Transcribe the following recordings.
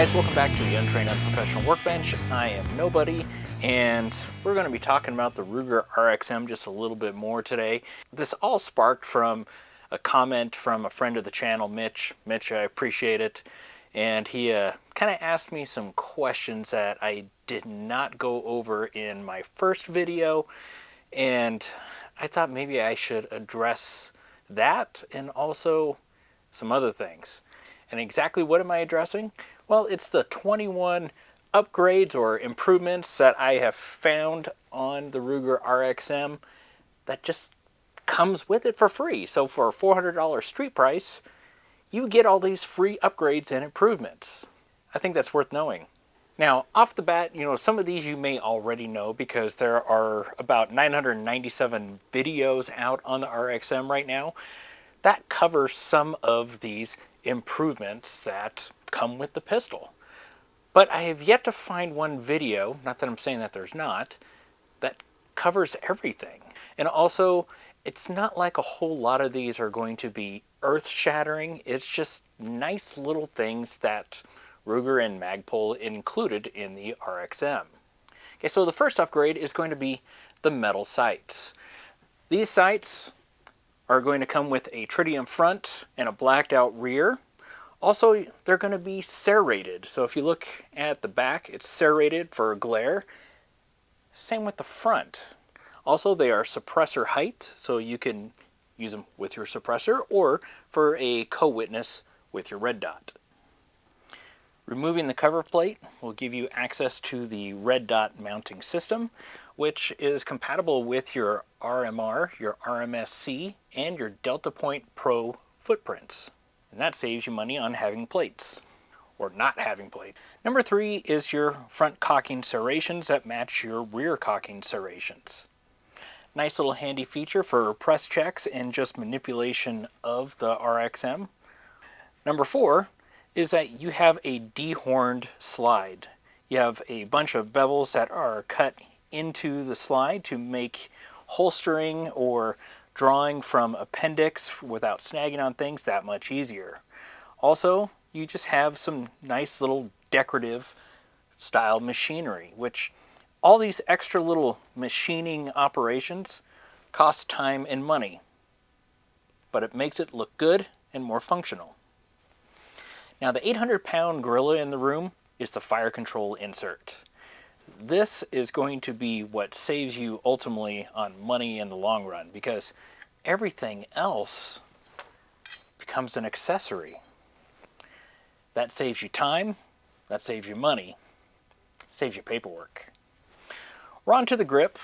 guys, welcome back to the Untrained Unprofessional Workbench. I am Nobody, and we're going to be talking about the Ruger RXM just a little bit more today. This all sparked from a comment from a friend of the channel, Mitch. Mitch, I appreciate it. And he kind of asked me some questions that I did not go over in my first video, and I thought maybe I should address that and also some other things. And exactly what am I addressing? Well, it's the 21 upgrades or improvements that I have found on the Ruger RXM that just comes with it for free. So for a $400 street price, you get all these free upgrades and improvements. I think that's worth knowing. Now, off the bat, some of these you may already know because there are about 997 videos out on the RXM right now that cover some of these improvements that come with the pistol. But I have yet to find one video, not that I'm saying that there's not, that covers everything. And also, it's not like a whole lot of these are going to be earth-shattering. It's just nice little things that Ruger and Magpul included in the RXM. Okay, so the first upgrade is going to be the metal sights. These sights are going to come with a tritium front and a blacked out rear. Also, they're going to be serrated. So if you look at the back, it's serrated for glare. Same with the front. Also, they are suppressor height, so you can use them with your suppressor or for a co-witness with your red dot. Removing the cover plate will give you access to the red dot mounting system, which is compatible with your RMR, your RMSC, and your Delta Point Pro footprints. And that saves you money on having plates, or not having plates. Number 3 is your front cocking serrations that match your rear cocking serrations. Nice little handy feature for press checks and just manipulation of the RXM. Number 4 is that you have a dehorned slide. You have a bunch of bevels that are cut into the slide to make holstering or drawing from appendix without snagging on things that much easier. Also, you just have some nice little decorative style machinery, which all these extra little machining operations cost time and money, but it makes it look good and more functional. Now, the 800-pound gorilla in the room is the fire control insert. This is going to be what saves you ultimately on money in the long run, because everything else becomes an accessory. That saves you time, that saves you money, saves you paperwork. We're on to the grip,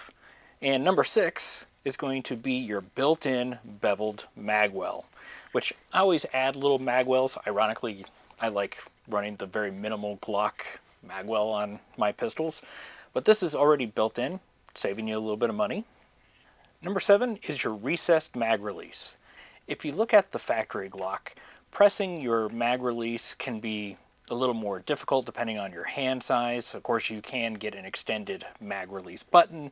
and number 6 is going to be your built-in beveled magwell, which I always add little magwells. Ironically, I like running the very minimal Glock magwell on my pistols, but this is already built in, saving you a little bit of money. Number 7 is your recessed mag release. If you look at the factory Glock, pressing your mag release can be a little more difficult depending on your hand size. Of course, you can get an extended mag release button,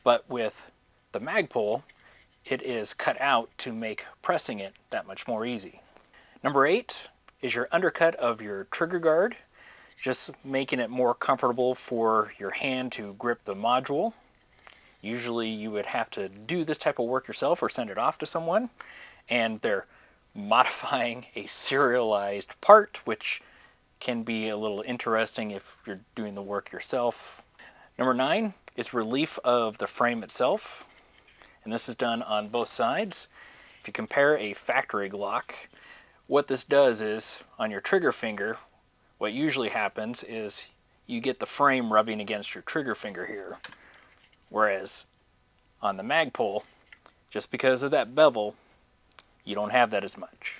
but with the Magpul, it is cut out to make pressing it that much more easy. Number 8 is your undercut of your trigger guard, just making it more comfortable for your hand to grip the module. Usually you would have to do this type of work yourself or send it off to someone, and they're modifying a serialized part, which can be a little interesting if you're doing the work yourself. Number 9 is relief of the frame itself, and this is done on both sides. If you compare a factory Glock, what this does is, on your trigger finger, what usually happens is you get the frame rubbing against your trigger finger here, whereas on the Magpul, just because of that bevel, you don't have that as much.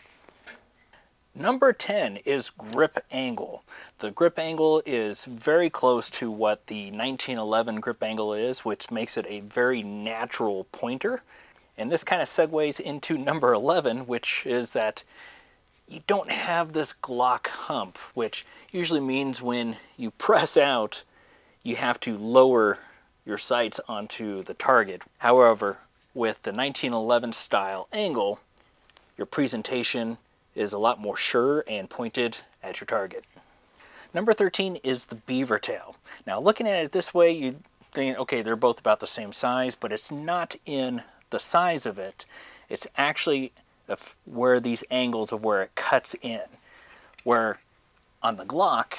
Number 10 is grip angle. The grip angle is very close to what the 1911 grip angle is, which makes it a very natural pointer. And this kind of segues into number 11, which is that you don't have this Glock hump, which usually means when you press out, you have to lower your sights onto the target. However, with the 1911 style angle, your presentation is a lot more sure and pointed at your target. Number 13 is the beaver tail. Now looking at it this way, you think, okay, they're both about the same size, but it's not in the size of it. It's actually where these angles of where it cuts in. Where on the Glock,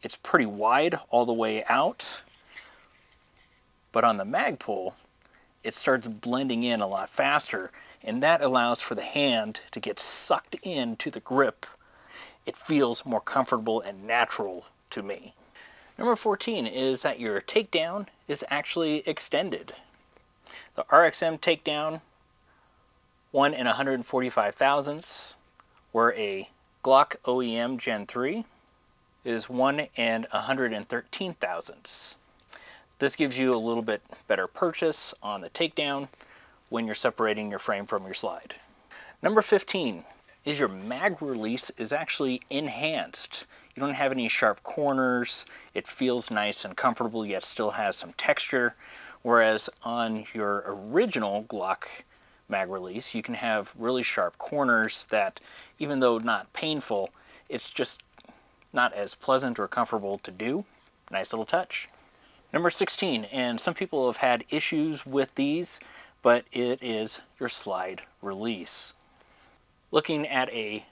it's pretty wide all the way out, but on the Magpul, it starts blending in a lot faster, and that allows for the hand to get sucked into the grip. It feels more comfortable and natural to me. Number 14 is that your takedown is actually extended. The RXM takedown, 1 in 145 thousandths, where a Glock OEM Gen 3 is 1 in 113 thousandths. This gives you a little bit better purchase on the takedown when you're separating your frame from your slide. Number 15 is your mag release is actually enhanced. You don't have any sharp corners. It feels nice and comfortable, yet still has some texture. Whereas on your original Glock mag release, you can have really sharp corners that, even though not painful, it's just not as pleasant or comfortable to do. Nice little touch. Number 16, and some people have had issues with these, but it is your slide release. Looking at a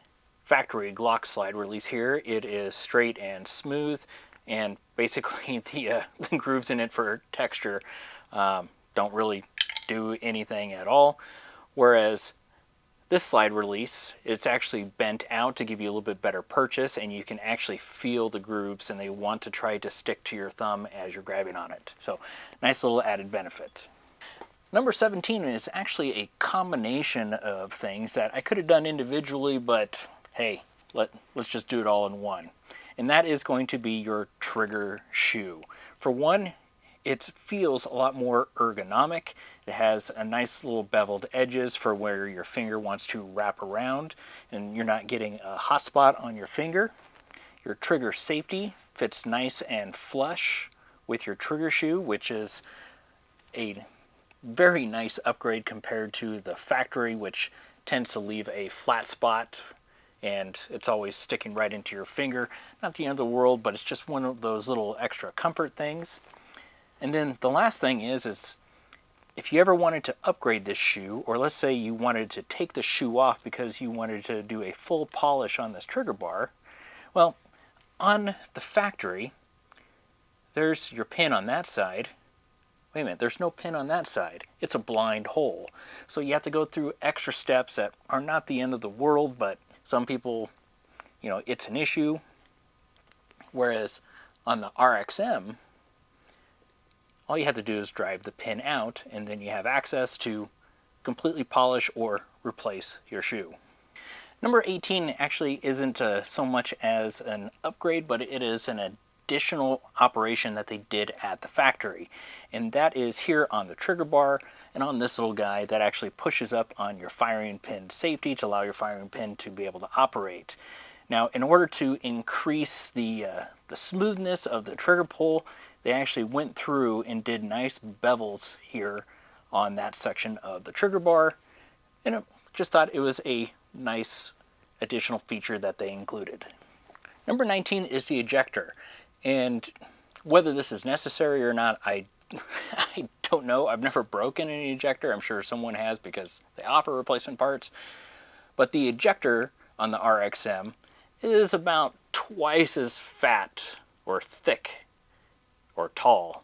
factory Glock slide release here, it is straight and smooth, and basically the grooves in it for texture don't really do anything at all. Whereas this slide release, it's actually bent out to give you a little bit better purchase, and you can actually feel the grooves, and they want to try to stick to your thumb as you're grabbing on it. So nice little added benefit. Number 17 is actually a combination of things that I could have done individually, but hey, let's just do it all in one. And that is going to be your trigger shoe. For one, it feels a lot more ergonomic. It has a nice little beveled edges for where your finger wants to wrap around, and you're not getting a hot spot on your finger. Your trigger safety fits nice and flush with your trigger shoe, which is a very nice upgrade compared to the factory, which tends to leave a flat spot and it's always sticking right into your finger. Not the end of the world, but it's just one of those little extra comfort things. And then the last thing is if you ever wanted to upgrade this shoe, or let's say you wanted to take the shoe off because you wanted to do a full polish on this trigger bar, well, on the factory, there's your pin on that side. Wait a minute, there's no pin on that side. It's a blind hole. So you have to go through extra steps that are not the end of the world, but some people, you know, it's an issue. Whereas on the RXM, all you have to do is drive the pin out, and then you have access to completely polish or replace your shoe. Number 18 actually isn't so much as an upgrade, but it is an additional operation that they did at the factory. And that is here on the trigger bar and on this little guy that actually pushes up on your firing pin safety to allow your firing pin to be able to operate. Now, in order to increase the smoothness of the trigger pull, they actually went through and did nice bevels here on that section of the trigger bar, and I just thought it was a nice additional feature that they included. Number 19 is the ejector, and whether this is necessary or not, I don't know. I've never broken an ejector. I'm sure someone has because they offer replacement parts, but the ejector on the RXM is about twice as fat or thick or tall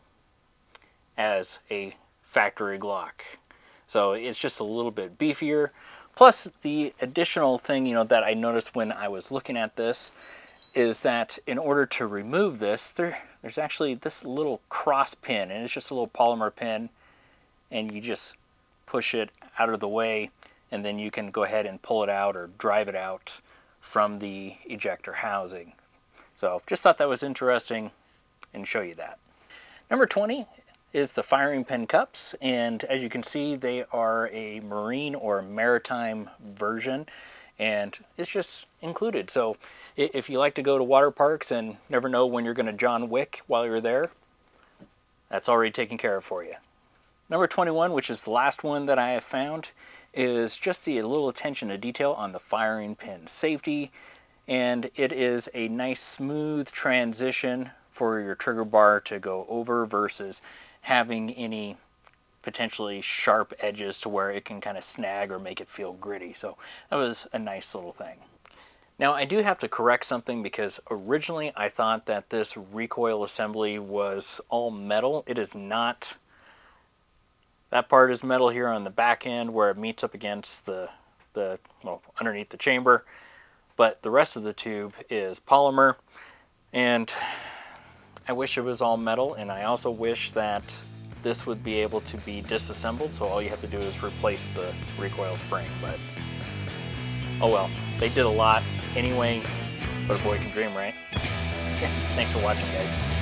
as a factory Glock. So it's just a little bit beefier. Plus the additional thing, you know, that I noticed when I was looking at this is that in order to remove this, there's actually this little cross pin, and it's just a little polymer pin, and you just push it out of the way, and then you can go ahead and pull it out or drive it out from the ejector housing. So just thought that was interesting and show you that. Number 20 is the firing pin cups, and as you can see, they are a marine or maritime version, and it's just included. So if you like to go to water parks and never know when you're going to John Wick while you're there, that's already taken care of for you. Number 21, which is the last one that I have found, is just the little attention to detail on the firing pin safety. and it is a nice smooth transition for your trigger bar to go over versus having any potentially sharp edges to where it can kind of snag or make it feel gritty. So that was a nice little thing. Now I do have to correct something, because originally I thought that this recoil assembly was all metal. It is not. That part is metal here on the back end where it meets up against well, underneath the chamber, but the rest of the tube is polymer, and I wish it was all metal, and I also wish that this would be able to be disassembled, so all you have to do is replace the recoil spring, but oh well. They did a lot anyway, but a boy can dream, right? Thanks for watching, guys.